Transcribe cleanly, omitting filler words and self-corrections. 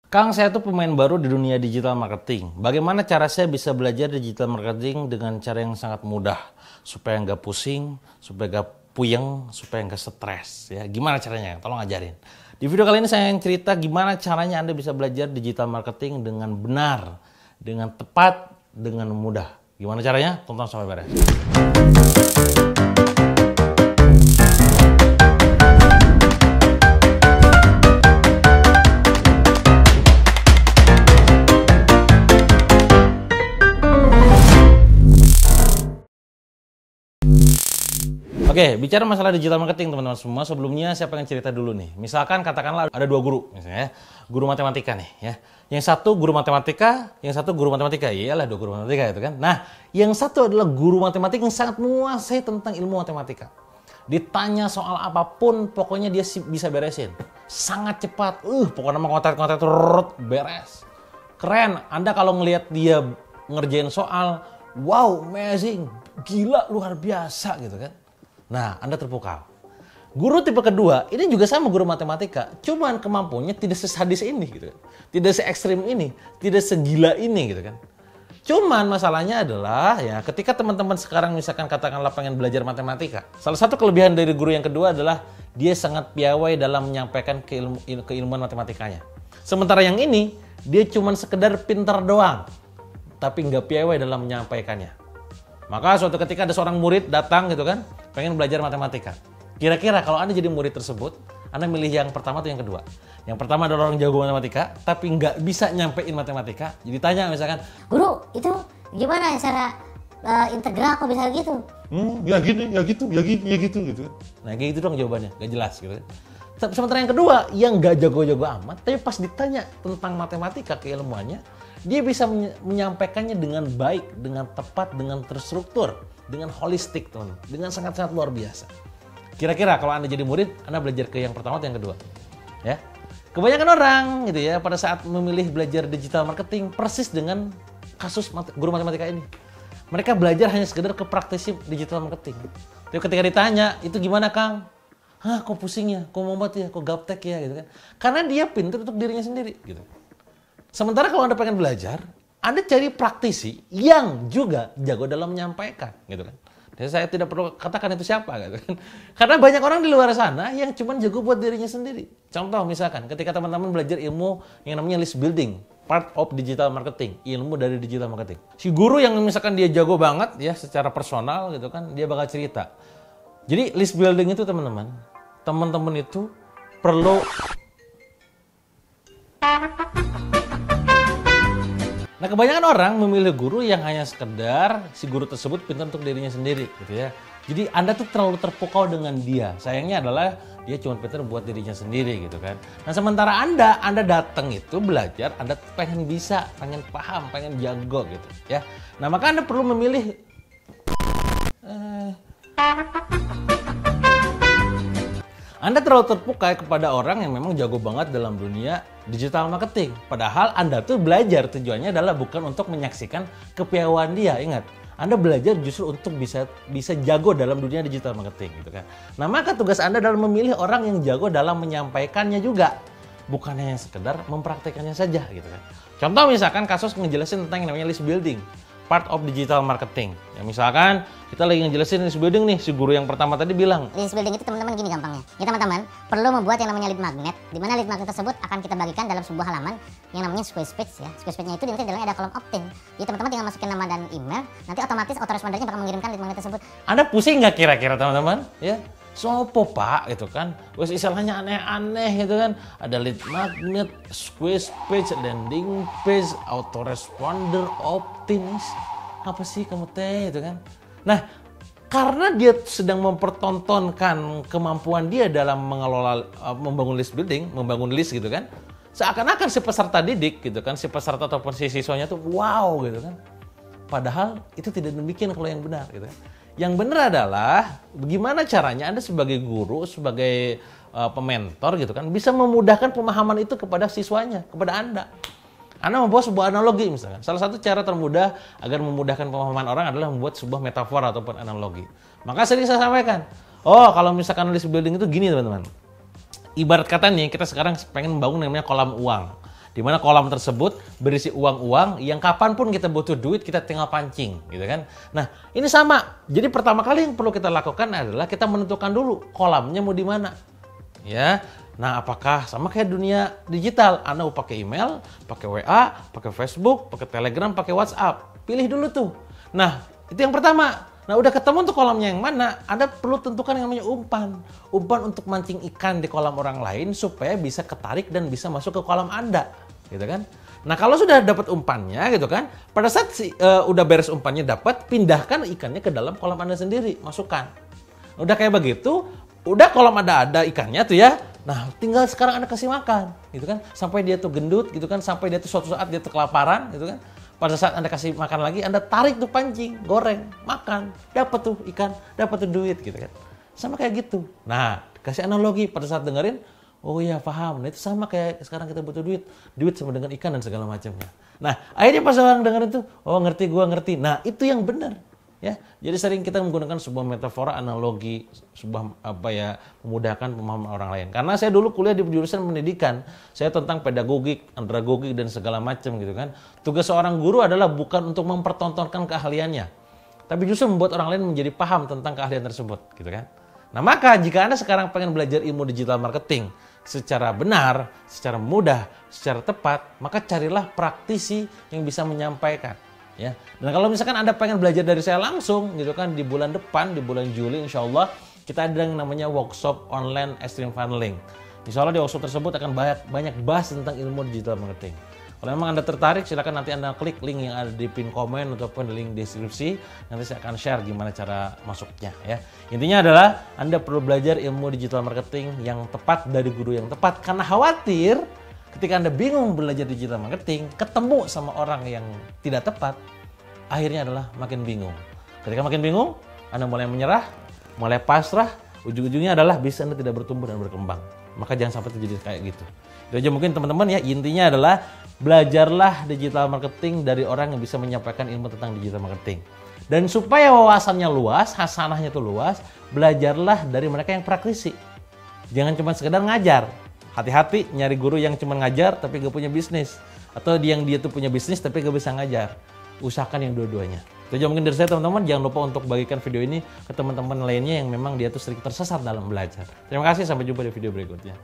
Kang, saya tuh pemain baru di dunia digital marketing. Bagaimana cara saya bisa belajar digital marketing dengan cara yang sangat mudah? Supaya nggak pusing, supaya nggak puyeng, supaya nggak stres. Ya, gimana caranya? Tolong ajarin. Di video kali ini saya yang cerita gimana caranya Anda bisa belajar digital marketing dengan benar, dengan tepat, dengan mudah. Gimana caranya? Tonton sampai beres. Oke, bicara masalah digital marketing teman-teman semua, sebelumnya saya pengen cerita dulu nih. Misalkan katakanlah ada dua guru, misalnya ya, guru matematika nih ya. Yang satu guru matematika, yang satu guru matematika. Iyalah dua guru matematika itu kan. Nah, yang satu adalah guru matematika yang sangat menguasai tentang ilmu matematika. Ditanya soal apapun, pokoknya dia bisa beresin. Sangat cepat. Pokoknya nama konten-konten beres. Keren. Anda kalau ngelihat dia ngerjain soal, wow, amazing, gila, luar biasa gitu kan. Nah, Anda terpukau. Guru tipe kedua, ini juga sama guru matematika, cuman kemampuannya tidak sesadis ini gitu kan. Tidak se ekstrim ini, tidak segila ini gitu kan. Cuman masalahnya adalah ya ketika teman-teman sekarang misalkan katakanlah pengen belajar matematika. Salah satu kelebihan dari guru yang kedua adalah dia sangat piawai dalam menyampaikan keilmuan matematikanya. Sementara yang ini, dia cuman sekedar pintar doang, tapi nggak piawai dalam menyampaikannya. Maka suatu ketika ada seorang murid datang gitu kan, pengen belajar matematika. Kira-kira kalau Anda jadi murid tersebut, Anda milih yang pertama atau yang kedua? Yang pertama adalah orang jago matematika, tapi nggak bisa nyampein matematika. Jadi tanya misalkan, Guru, itu gimana cara integral kok bisa gitu? Ya gini, ya gitu, ya gini, ya gitu, gitu. Nah kayak gitu dong jawabannya, nggak jelas gitu. Sementara yang kedua, yang nggak jago-jago amat, tapi pas ditanya tentang matematika keilmuannya, dia bisa menyampaikannya dengan baik, dengan tepat, dengan terstruktur, dengan holistik, teman, dengan sangat-sangat luar biasa. Kira-kira kalau Anda jadi murid, Anda belajar ke yang pertama atau yang kedua? Ya, kebanyakan orang gitu ya pada saat memilih belajar digital marketing persis dengan kasus guru matematika ini. Mereka belajar hanya sekedar ke praktisi digital marketing. Tapi ketika ditanya, itu gimana Kang? Hah, kok pusing ya? Kok mumet ya? Kok gaptek ya? Gitu kan? Karena dia pintar untuk dirinya sendiri. Gitu. Sementara kalau Anda pengen belajar, Anda cari praktisi yang juga jago dalam menyampaikan, gitu kan. Dan saya tidak perlu katakan itu siapa, gitu kan. Karena banyak orang di luar sana yang cuma jago buat dirinya sendiri. Contoh misalkan, ketika teman-teman belajar ilmu yang namanya list building, part of digital marketing, ilmu dari digital marketing. Si guru yang misalkan dia jago banget ya secara personal, gitu kan, dia bakal cerita. Jadi list building itu teman-teman itu perlu. Nah, kebanyakan orang memilih guru yang hanya sekedar si guru tersebut pintar untuk dirinya sendiri, gitu ya. Jadi Anda tuh terlalu terpukau dengan dia. Sayangnya adalah dia cuma pintar buat dirinya sendiri, gitu kan. Nah, sementara Anda datang itu belajar, Anda pengen bisa, pengen paham, pengen jago, gitu ya. Nah, maka Anda perlu memilih Anda terlalu terpukau kepada orang yang memang jago banget dalam dunia digital marketing. Padahal Anda tuh belajar tujuannya adalah bukan untuk menyaksikan kepiawaian dia. Ingat, Anda belajar justru untuk bisa jago dalam dunia digital marketing, gitu kan. Nah, maka tugas Anda adalah memilih orang yang jago dalam menyampaikannya juga, bukan hanya sekedar mempraktekannya saja, gitu kan. Contoh misalkan kasus ngejelasin tentang yang namanya list building, part of digital marketing. Ya misalkan kita lagi ngejelasin list building nih, si guru yang pertama tadi bilang. List building itu teman-teman gini gampangnya. Ya teman-teman, perlu membuat yang namanya lead magnet, di mana lead magnet tersebut akan kita bagikan dalam sebuah halaman yang namanya squash page ya. Squash page-nya itu nanti di dalamnya ada kolom opt-in. Jadi teman-teman tinggal masukin nama dan email, nanti otomatis autorespondernya bakal mengirimkan lead magnet tersebut. Anda pusing nggak kira-kira teman-teman? Ya. Sopo pak gitu kan, wes istilahnya aneh-aneh gitu kan, ada lead magnet, squash page, landing page, autoresponder, opt-in, apa sih kamu teh gitu kan. Nah, karena dia sedang mempertontonkan kemampuan dia dalam mengelola, membangun list building, membangun list gitu kan, seakan-akan si peserta didik gitu kan, si peserta ataupun si siswanya tuh wow gitu kan. Padahal itu tidak demikian kalau yang benar gitu kan. Yang benar adalah bagaimana caranya Anda sebagai guru, sebagai pementor gitu kan, bisa memudahkan pemahaman itu kepada siswanya, kepada Anda. Anda membuat sebuah analogi misalkan. Salah satu cara termudah agar memudahkan pemahaman orang adalah membuat sebuah metafora ataupun analogi. Maka sering saya sampaikan, kalau misalkan list building itu gini teman-teman. Ibarat kata nih, kita sekarang pengen membangun namanya kolam uang. Di mana kolam tersebut berisi uang-uang yang kapanpun kita butuh duit kita tinggal pancing, gitu kan. Nah, ini sama. Jadi pertama kali yang perlu kita lakukan adalah kita menentukan dulu kolamnya mau di mana. Ya. Nah, apakah sama kayak dunia digital? Anda mau pakai email, pakai WA, pakai Facebook, pakai Telegram, pakai WhatsApp. Pilih dulu tuh. Nah, itu yang pertama. Nah, udah ketemu tuh kolamnya yang mana, Anda perlu tentukan yang namanya umpan. Umpan untuk mancing ikan di kolam orang lain supaya bisa ketarik dan bisa masuk ke kolam Anda, gitu kan? Nah, kalau sudah dapat umpannya, gitu kan, pada saat udah beres umpannya dapat, pindahkan ikannya ke dalam kolam Anda sendiri, masukkan. Udah kayak begitu, udah kolam ada ikannya tuh ya. Nah, tinggal sekarang Anda kasih makan, gitu kan, sampai dia tuh gendut, gitu kan, sampai dia tuh suatu saat dia tuh kelaparan, gitu kan. Pada saat Anda kasih makan lagi, Anda tarik tuh pancing, goreng, makan, dapat tuh ikan, dapat tuh duit, gitu kan. Sama kayak gitu. Nah, kasih analogi pada saat dengerin, oh iya paham. Nah, itu sama kayak sekarang kita butuh duit. Duit sama dengan ikan dan segala macamnya. Nah, akhirnya pas orang dengerin tuh, oh ngerti, gua ngerti. Nah, itu yang benar. Ya, jadi sering kita menggunakan sebuah metafora, analogi, sebuah memudahkan pemahaman orang lain. Karena saya dulu kuliah di jurusan pendidikan, saya tentang pedagogik, andragogik dan segala macam gitu kan. Tugas seorang guru adalah bukan untuk mempertontonkan keahliannya, tapi justru membuat orang lain menjadi paham tentang keahlian tersebut, gitu kan. Nah, maka jika Anda sekarang pengen belajar ilmu digital marketing secara benar, secara mudah, secara tepat, maka carilah praktisi yang bisa menyampaikan. Ya. Dan kalau misalkan Anda pengen belajar dari saya langsung gitu kan, di bulan depan, di bulan Juli insya Allah kita ada yang namanya workshop online extreme funneling. Insya Allah di workshop tersebut akan banyak bahas tentang ilmu digital marketing. Kalau memang Anda tertarik, silakan nanti Anda klik link yang ada di pin komen ataupun link deskripsi. Nanti saya akan share gimana cara masuknya ya. Intinya adalah Anda perlu belajar ilmu digital marketing yang tepat dari guru yang tepat, karena khawatir ketika Anda bingung belajar digital marketing, ketemu sama orang yang tidak tepat, akhirnya adalah makin bingung. Ketika makin bingung, Anda mulai menyerah, mulai pasrah, ujung-ujungnya adalah bisnis Anda tidak bertumbuh dan berkembang. Maka jangan sampai terjadi kayak gitu. Itu aja mungkin teman-teman ya, intinya adalah belajarlah digital marketing dari orang yang bisa menyampaikan ilmu tentang digital marketing. Dan supaya wawasannya luas, hasanahnya itu luas, belajarlah dari mereka yang praktisi. Jangan cuma sekedar ngajar. Hati-hati nyari guru yang cuma ngajar tapi gak punya bisnis. Atau dia tuh punya bisnis tapi gak bisa ngajar. Usahakan yang dua-duanya. Itu aja mungkin dari saya teman-teman. Jangan lupa untuk bagikan video ini ke teman-teman lainnya yang memang dia tuh sering tersesat dalam belajar. Terima kasih, sampai jumpa di video berikutnya.